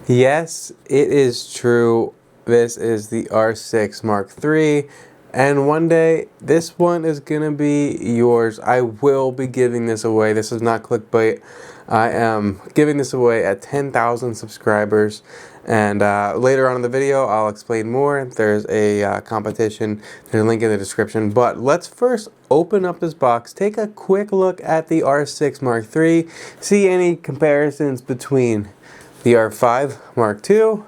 Yes, it is true. This is the R6 Mark III, and one day this one is gonna be yours. I will be giving this away. This is not clickbait. I am giving this away at 10,000 subscribers, and later on in the video I'll explain more. There's a competition. There's a link in the description, but let's first open up this box, take a quick look at the R6 Mark III, see any comparisons between the R5 Mark II,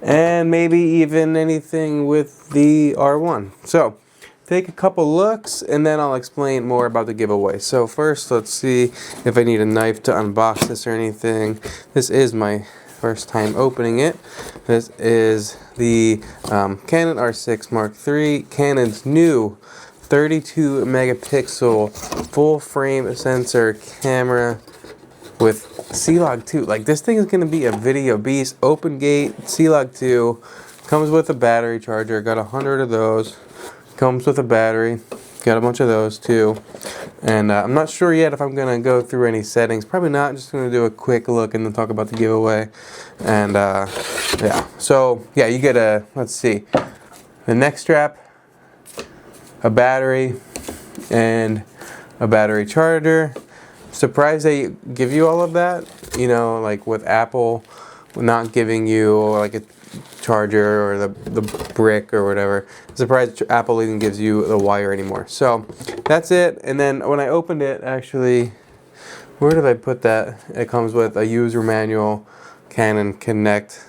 and maybe even anything with the R1. So take a couple looks and then I'll explain more about the giveaway. So first, let's see if I need a knife to unbox this or anything. This is my first time opening it. This is the Canon R6 Mark III, Canon's new 32 megapixel full frame sensor camera with C-Log 2. Like, this thing is going to be a video beast. Open gate, C-Log 2. Comes with a battery charger. Got 100 of those. Comes with a battery. Got a bunch of those too. And I'm not sure yet if I'm going to go through any settings. Probably not. Just going to do a quick look and then talk about the giveaway. And yeah. So, yeah, you get a, let's see, the neck strap, a battery, and a battery charger. Surprised they give you all of that, you know, like with Apple not giving you like a charger or the brick or whatever. Surprised Apple even gives you the wire anymore. So that's it. And then when I opened it, actually, where did I put that? It comes with a user manual, Canon Connect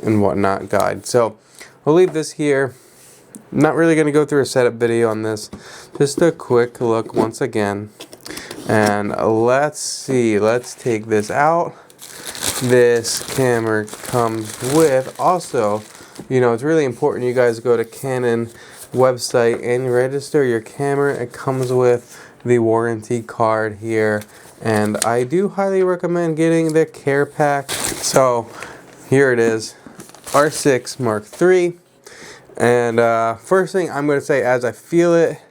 and whatnot guide. So I'll leave this here. I'm not really going to go through a setup video on this. Just a quick look once again. And let's see, let's take this out. This camera comes with also, you know, it's really important you guys go to Canon website and register your camera. It comes with the warranty card here, and I do highly recommend getting the care pack. So here it is, R6 Mark III. And first thing I'm going to say, as I feel it,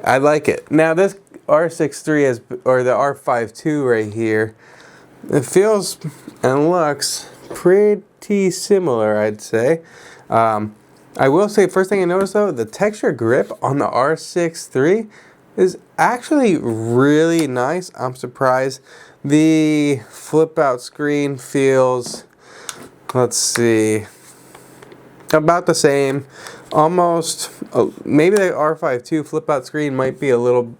I like it. Now this R6 III is, or the R5 II right here, it feels and looks pretty similar, I'd say. I will say, first thing I noticed though, the texture grip on the R6 III is actually really nice. I'm surprised. The flip out screen feels, let's see, about the same. Almost, maybe the R5 II flip out screen might be a little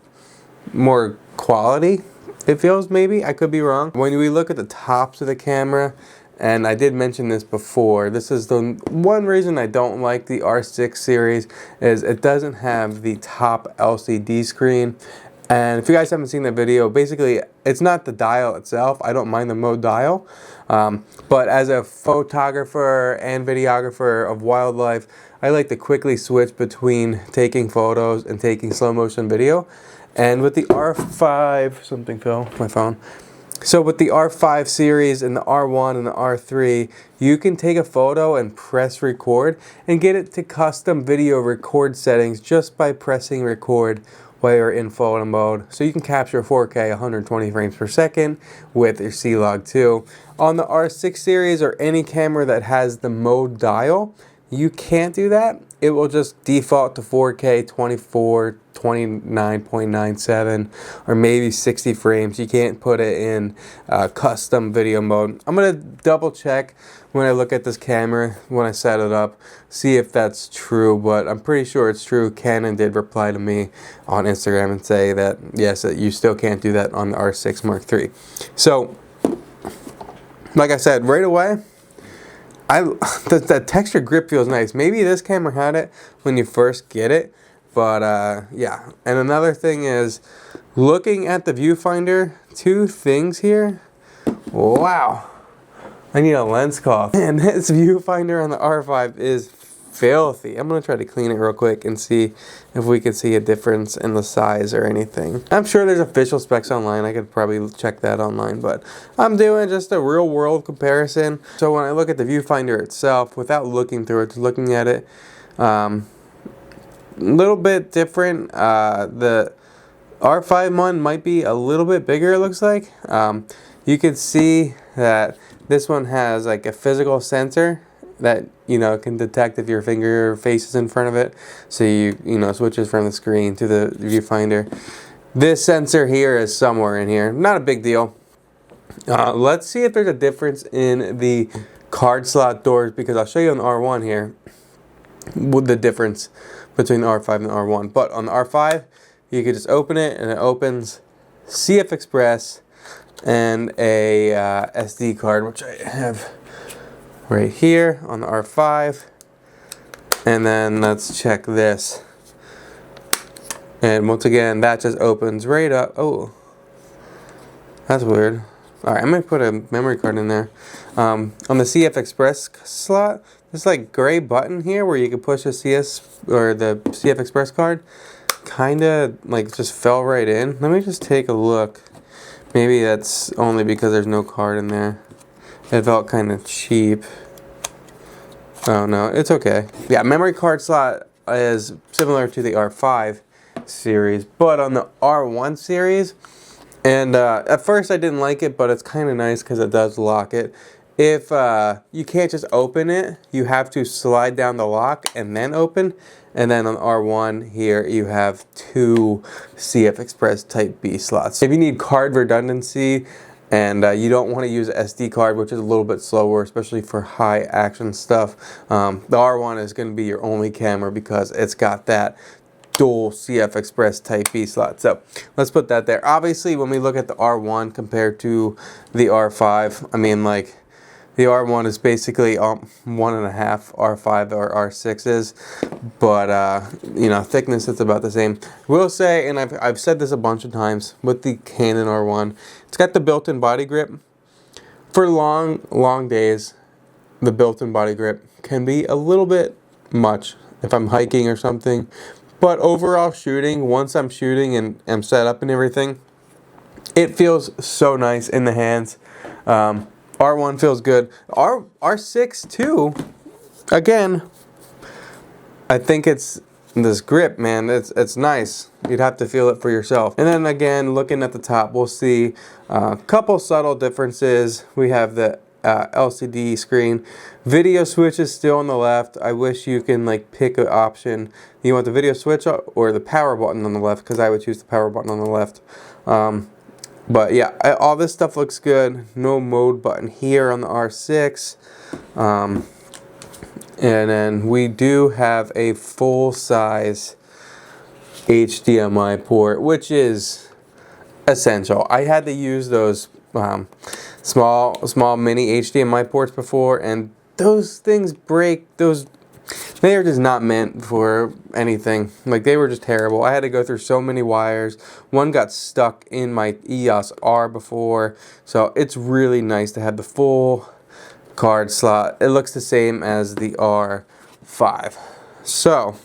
more quality, it feels. Maybe I could be wrong. When we look at the tops of the camera, and I did mention this before, this is the one reason I don't like the R6 series, is it doesn't have the top LCD screen. And if you guys haven't seen the video, basically it's not the dial itself. I don't mind the mode dial, but as a photographer and videographer of wildlife, I like to quickly switch between taking photos and taking slow motion video. And with the R5, something fell off my phone. So with the R5 series and the R1 and the R3, you can take a photo and press record and get it to custom video record settings just by pressing record while you're in photo mode. So you can capture 4K 120 frames per second with your C-Log 2. On the R6 series or any camera that has the mode dial, you can't do that. It will just default to 4K 24, 29.97 or maybe 60 frames. You can't put it in custom video mode. I'm gonna double check when I look at this camera when I set it up, see if that's true, but I'm pretty sure it's true. Canon did reply to me on Instagram and say that yes, that you still can't do that on the R6 Mark III. So like I said, right away, the texture grip feels nice. Maybe this camera had it when you first get it, but yeah. And another thing is, looking at the viewfinder, two things here. Wow, I need a lens cuff. And this viewfinder on the R5 is filthy. I'm gonna try to clean it real quick and see if we can see a difference in the size or anything. I'm sure there's official specs online. I could probably check that online, but I'm doing just a real world comparison. So when I look at the viewfinder itself, without looking through it, just looking at it, a little bit different. The R5 one might be a little bit bigger, it looks like. You can see that This one has like a physical sensor that, you know, can detect if your finger or face is in front of it. So you know, switches from the screen to the viewfinder. This sensor here is somewhere in here. Not a big deal. Let's see if there's a difference in the card slot doors, because I'll show you on the R1 here with the difference between the R5 and the R1. But on the R5, you can just open it and it opens CF Express and a SD card, which I have right here on the R5. And then let's check this. And once again, that just opens right up. Oh, that's weird. Alright, I'm going to put a memory card in there. On the CF Express slot, there's like gray button here where you can push a CS or the CF Express card. Kinda like just fell right in. Let me just take a look. Maybe that's only because there's no card in there. It felt kind of cheap. Oh no, it's okay. Yeah, memory card slot is similar to the R5 series, but on the R1 series, and at first I didn't like it, but it's kind of nice because it does lock it. If you can't just open it, you have to slide down the lock and then open. And then on R1 here, you have two CF Express Type B slots. If you need card redundancy and you don't want to use an SD card, which is a little bit slower, especially for high action stuff, the R1 is going to be your only camera because it's got that dual CF Express Type B slot. So let's put that there. Obviously, when we look at the R1 compared to the R5, I mean, like, the R1 is basically 1.5 R5 or R6 is, but you know, thickness it's about the same. Will say, and I've said this a bunch of times with the Canon R1, it's got the built-in body grip. For long days, the built-in body grip can be a little bit much if I'm hiking or something. But overall shooting, once I'm shooting and I'm set up and everything, it feels so nice in the hands. R1 feels good. R6 too, again, I think it's this grip, man, it's nice. You'd have to feel it for yourself. And then again, looking at the top, we'll see a couple subtle differences. We have the LCD screen. Video switch is still on the left. I wish you can like pick an option. You want the video switch or the power button on the left, because I would choose the power button on the left. But yeah, all this stuff looks good. No mode button here on the R6. And then we do have a full-size HDMI port, which is essential. I had to use those small mini HDMI ports before, and those things break. They are just not meant for anything. Like, they were just terrible. I had to go through so many wires. One got stuck in my EOS R before. So it's really nice to have the full card slot. It looks the same as the R5. So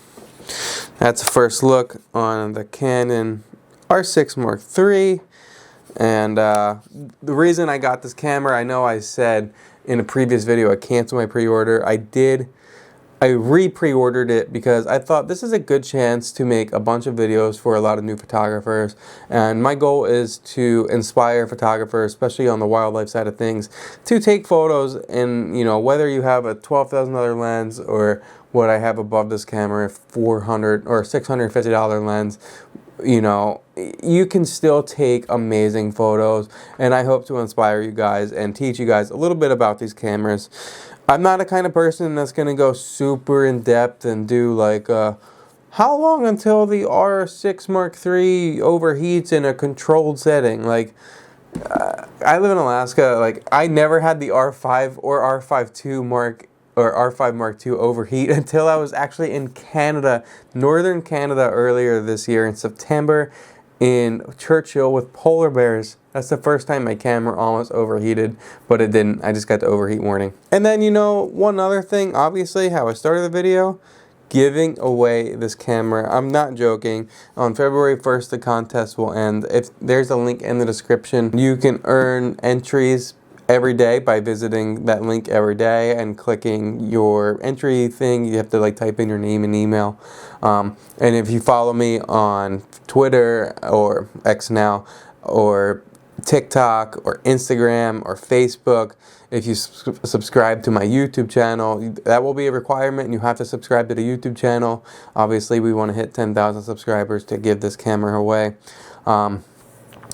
that's a first look on the Canon R6 Mark III. And the reason I got this camera, I know I said in a previous video I canceled my pre-order. I re-pre-ordered it because I thought this is a good chance to make a bunch of videos for a lot of new photographers, and my goal is to inspire photographers, especially on the wildlife side of things, to take photos. And you know, whether you have a $12,000 lens or what I have above this camera, $400 or $650 lens, you know, you can still take amazing photos, and I hope to inspire you guys and teach you guys a little bit about these cameras. I'm not a kind of person that's going to go super in depth and do like, how long until the R6 Mark III overheats in a controlled setting? Like, I live in Alaska. Like, I never had the R5 or R5 Mark II overheat until I was actually in Canada, northern Canada, earlier this year in September in Churchill with polar bears. That's the first time my camera almost overheated, but it didn't. I just got the overheat warning. And then, you know, one other thing, obviously, how I started the video, giving away this camera. I'm not joking. On February 1st, the contest will end. If there's a link in the description, you can earn entries every day by visiting that link every day and clicking your entry thing. You have to like type in your name and email. And if you follow me on Twitter or X now, or TikTok or Instagram or Facebook. If you subscribe to my YouTube channel, that will be a requirement. You have to subscribe to the YouTube channel. Obviously, we want to hit 10,000 subscribers to give this camera away.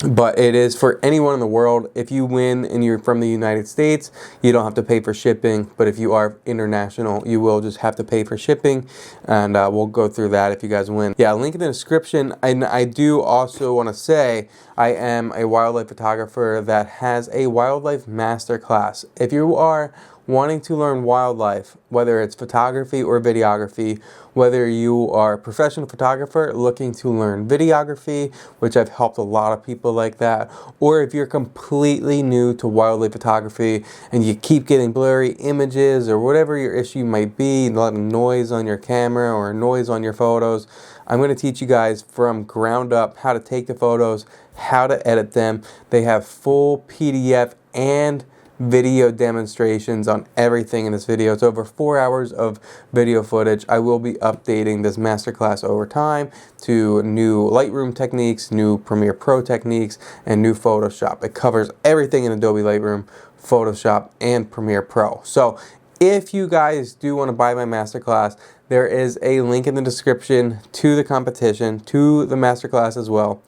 But it is for anyone in the world. If you win and you're from the United States, you don't have to pay for shipping. But if you are international, you will just have to pay for shipping. And we'll go through that if you guys win. Yeah, link in the description. And I do also want to say I am a wildlife photographer that has a wildlife masterclass. If you are wanting to learn wildlife, whether it's photography or videography, whether you are a professional photographer looking to learn videography, which I've helped a lot of people like that, or if you're completely new to wildlife photography and you keep getting blurry images or whatever your issue might be, a lot of noise on your camera or noise on your photos, I'm going to teach you guys from ground up how to take the photos, how to edit them. They have full PDF and video demonstrations on everything in this video. It's over 4 hours of video footage. I will be updating this masterclass over time to new Lightroom techniques, new Premiere Pro techniques, and new Photoshop. It covers everything in Adobe Lightroom, Photoshop, and Premiere Pro. So if you guys do want to buy my masterclass, there is a link in the description to the competition, to the masterclass as well.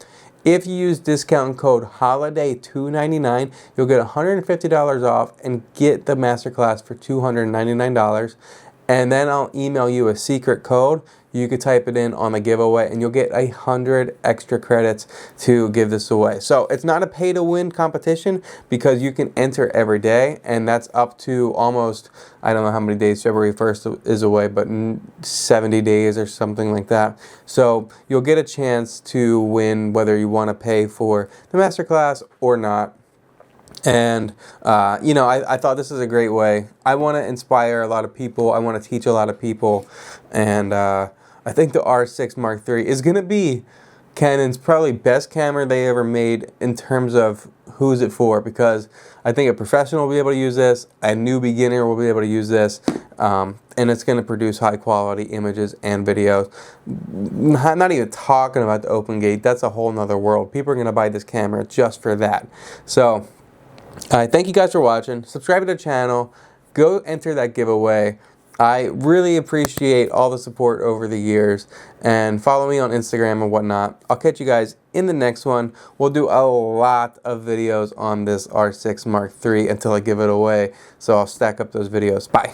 If you use discount code HOLIDAY299, you'll get $150 off and get the masterclass for $299. And then I'll email you a secret code. You could type it in on the giveaway and you'll get 100 extra credits to give this away. So it's not a pay to win competition because you can enter every day, and that's up to almost, I don't know how many days February 1st is away, but 70 days or something like that. So you'll get a chance to win whether you want to pay for the masterclass or not. And, you know, I thought this is a great way. I want to inspire a lot of people. I want to teach a lot of people. And I think the R6 Mark III is going to be Canon's probably best camera they ever made in terms of who's it for. Because I think a professional will be able to use this. A new beginner will be able to use this. And it's going to produce high quality images and videos. Not even talking about the open gate. That's a whole nother world. People are going to buy this camera just for that. So thank you guys for watching. Subscribe to the channel. Go enter that giveaway. I really appreciate all the support over the years. And follow me on Instagram and whatnot. I'll catch you guys in the next one. We'll do a lot of videos on this R6 Mark III until I give it away. So I'll stack up those videos. Bye.